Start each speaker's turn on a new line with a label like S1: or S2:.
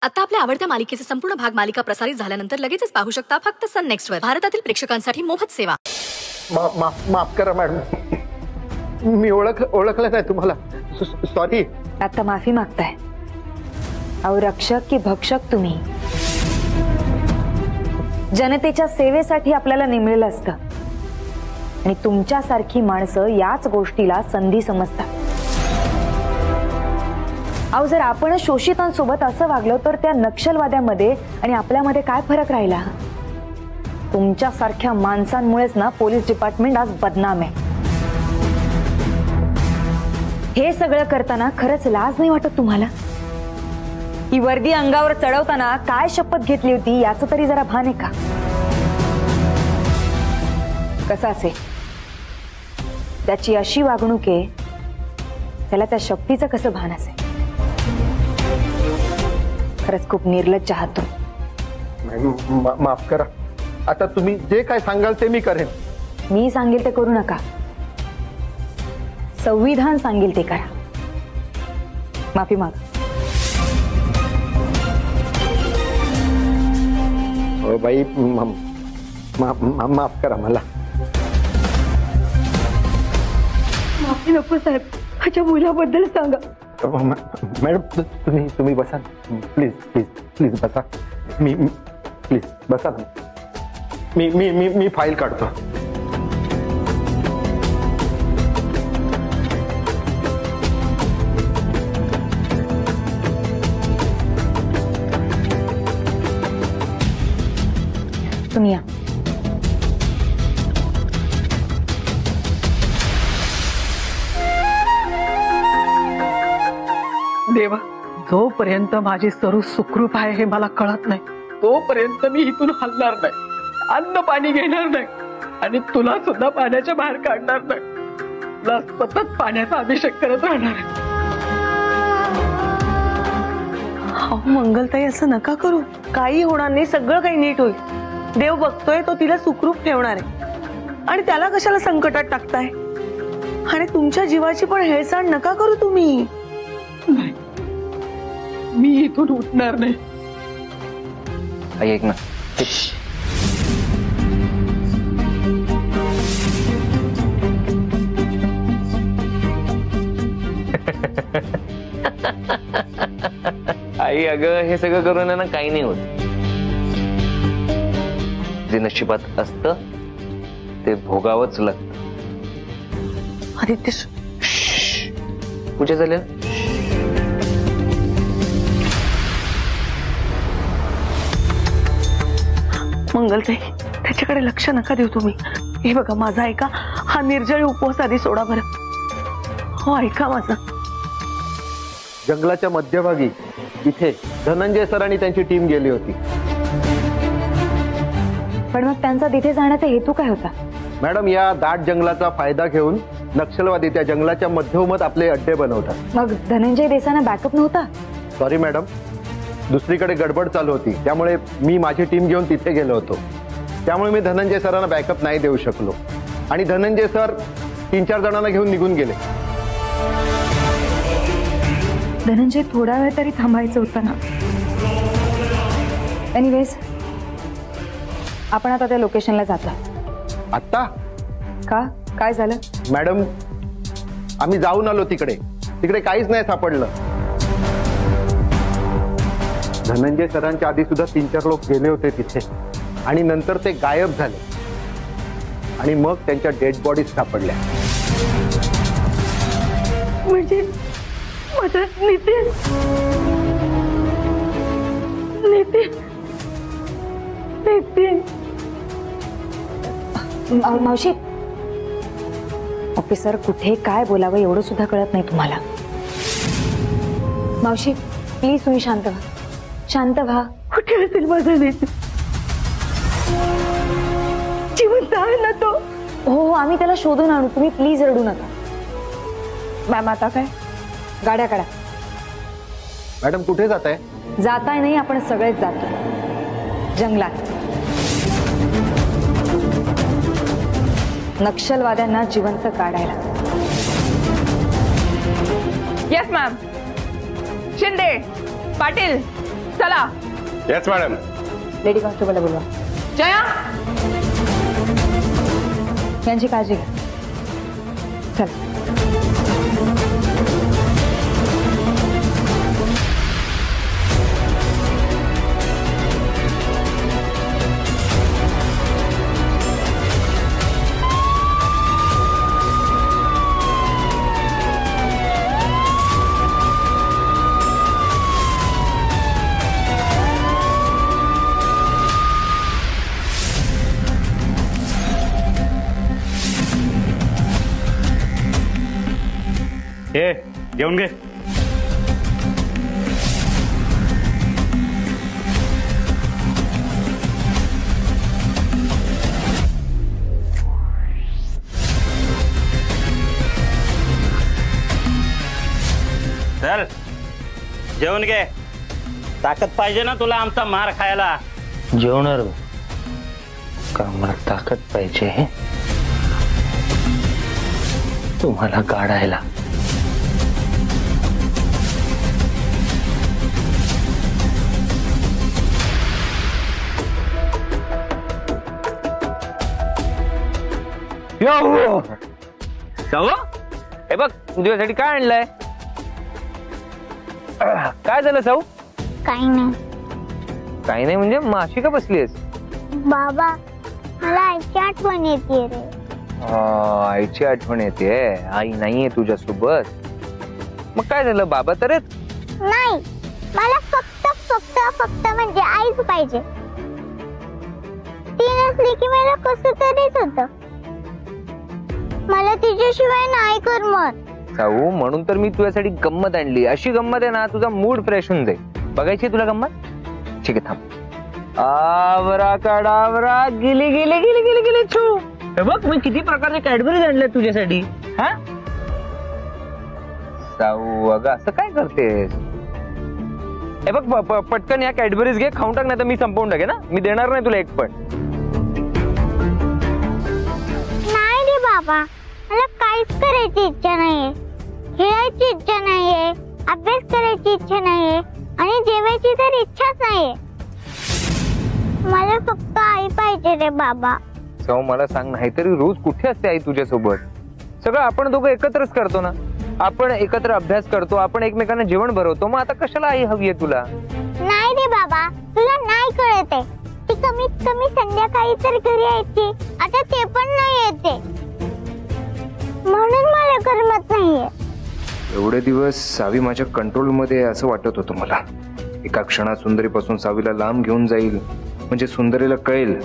S1: आता आपल्या आवडत्या मालिकेचे संपूर्ण भाग मालिका प्रसारित झाल्यानंतर लगेचच पाहू शकता फक्त सन नेक्स्ट वर. भारतातील प्रेक्षकांसाठी मोफत सेवा.
S2: माफ करा मॅडम, मी ओळखलं नाही तुम्हाला. सॉरी.
S3: आता माफी मागताय? अहो रक्षक की भक्षक तुम्ही. जनतेच्या सेवेसाठी आपल्याला नेमलेलं असतं आणि तुमच्यासारखी माणसं याच गोष्टीला संधी समजतात. अहो जर आपण शोषितांसोबत असं वागलो तर त्या नक्षलवाद्यामध्ये आणि आपल्यामध्ये काय फरक राहिला? तुमच्यासारख्या माणसांमुळेच ना पोलीस डिपार्टमेंट आज बदनाम आहे. हे सगळं करताना खरंच लाज नाही वाटत तुम्हाला? ही वर्दी अंगावर चढवताना काय शपथ घेतली होती याचं तरी जरा भान आहे का? कसं असेल त्याची अशी वागणूक आहे, त्याला त्या शपथीचं कसं भान असेल? खरंच खूप निर्लज्ज आहात तुम्ही.
S2: माफ करा. आता तुम्ही जे काय सांगाल ते मी करेन.
S3: मी सांगेल ते करू नका, संविधान सांगेल ते करा. माफी माग.
S2: बाई माफ करा मला.
S3: माफी नको साहेब, माझ्या मुलाबद्दल सांगा.
S2: मॅडम तुम्ही बसा प्लीज प्लीज प्लीज बसा. मी प्लीज बसा ना. मी फाईल काढतो.
S3: तुम्ही या.
S4: देवा, जोपर्यंत माझी सरू सुखरूप आहे हे मला कळत नाही तोपर्यंत मी इथून हलणार नाही, अन्न पाणी घेणार नाही आणि तुला सुद्धा पाण्याच्या बाहेर काढणार नाही. तुला सतत पाण्याचा अभिषेक करत राहणार आहे. मंगलताई असं नका करू. काही होणार नाही, सगळं काही नीट होईल. देव बघतोय, तो तिला सुखरूप ठेवणार आहे आणि त्याला कशाला संकटात टाकताय? आणि तुमच्या जीवाची पण हेळसांड नका करू तुम्ही. नाही, मी इथून उठणार नाही.
S5: ऐक ना, आई अगं हे सगळं करून ना काही नाही होत. जे नशिबात असतं ते भोगावंच लागतं.
S4: आदित्य
S5: पूजा झाल्या.
S4: मंगलताई, त्याच्याकडे लक्ष नका देऊ तुम्ही. हे बघा माझा ऐका, हा निर्जळी उपवास आधी सोडा बरं. हो ऐका माझं.
S2: जंगलाच्या मध्यभागी इथे धनंजय सर आणि त्यांची टीम गेली होती.
S3: पण मग त्यांचा तिथे जाण्याचा हेतू काय होता?
S2: मॅडम, या दाट जंगलाचा फायदा घेऊन नक्षलवादी त्या जंगलाच्या मध्योमध आपले अड्डे बनवतात.
S3: मग धनंजय देसाईंना बॅकअप नव्हता?
S2: सॉरी मॅडम, दुसरीकडे गडबड चालू होती, त्यामुळे मी माझी टीम घेऊन तिथे गेलो होतो. त्यामुळे मी धनंजय सरांना बॅकअप नाही देऊ शकलो आणि धनंजय सर 3-4 जणांना घेऊन निघून गेले.
S3: धनंजय थोडा वेळ तरी थांबायचं होतं ना. एनिवेज, आपण आता त्या लोकेशनला जातो.
S2: आता
S3: का? काय झालं?
S2: मॅडम, आम्ही जाऊन आलो तिकडे काहीच नाही सापडलं. धनंजय सरांच्या आधी सुद्धा 3-4 लोक गेले होते तिथे आणि नंतर ते गायब झाले आणि मग त्यांच्या डेड बॉडीज सापडल्या.
S4: म्हणजे माझा नितीन
S3: मावशी, ऑफिसर कुठे काय बोलावं एवढं सुद्धा कळत नाही तुम्हाला? मावशी प्लीज तुम्ही शांत व्हा, शांत व्हा.
S4: कुठे असेल माझा नितीन? जिवंत आहे ना तो?
S3: हो, आम्ही त्याला शोधून आणू. तुम्ही प्लीज रडू नका. मॅम आता काय? गाड्या काढा.
S2: मॅडम कुठे जाताय?
S3: जाताय नाही, आपण सगळेच जातो जंगलात. नक्षलवाद्यांना जिवंत काढायला.
S6: Yes ma'am. शिंदे, पाटील,
S4: चला.
S6: Yes madam.
S3: लेडी कॉन्स्टेबलला बोलवा.
S4: जया,
S3: यांची काळजी घ्या. चल.
S6: हे घेऊन घे. चल जेवण घे. ताकद पाहिजे ना तुला आमचा मार खायला.
S5: जेवणार का? मला ताकद पाहिजे तुम्हाला काढायला.
S7: जाऊ हे बघ तुझ्यासाठी काय आणलंय. काय झालं साऊ?
S8: काही नाही.
S7: काही नाही म्हणजे माशी का बसलीस?
S8: बाबा मला आईची आठवण येते रे.
S7: आईची आठवण येते. आई नाहीये तुझ्यासोबत. मग काय झालं? बाबा तर
S8: नाही, मला फक्त फक्त फक्त म्हणजे आईच पाहिजे. ती नसली की मला कसं तरीच होतं. मला तिच्याशिवाय नाही करमत.
S7: साऊ म्हणून तर मी तुझ्यासाठी गंमत आणली. अशी गंमत आहे ना तुझा मूड फ्रेश होऊन जाईल. बघायची तुला गंमत? ठीक आहे थांब. आवरा काढावरा गेली गेली गेली गेली गेली छू. हे बघ मी किती प्रकारचे कॅडबरीज आणले तुझ्यासाठी. हा साऊ अगं असं काय करतेस? हे बघ पटकन या कॅडबरीज घे, खाऊन टाक नाही तर मी संपवून टाके ना. मी देणार नाही तुला एक पण.
S8: नाही रे बाबा, मला काहीच करायची इच्छा नाहीये. खेळायची इच्छा नाहीये, अभ्यास करायची इच्छा नाहीये आणि जेवायची तर इच्छाच नाहीये. मला फक्त आई पाहिजे रे बाबा.
S7: साऊ मला सांग, नाहीतरी रोज कुठे असते आई तुझ्यासोबत? सगळं आपण दोघं एकत्रच करतो ना. आपण एकत्र अभ्यास करतो, आपण एकमेकांना जेवण भरवतो. मग आता कशाला आई हवी आहे तुला?
S8: नाही रे बाबा, तुला नाही कळत आहे. ती कमीत कमी संध्याकाळी तर घरी यायची, आता ते पण नाही येते. म्हणून मला करमत नाहीये.
S9: एवढे दिवस सावी माझ्या कंट्रोल मध्ये असं वाटत होतं मला. एका क्षणात सुंदरीपासून सावीला लांब घेऊन जाईल म्हणजे सुंदरीला कळेल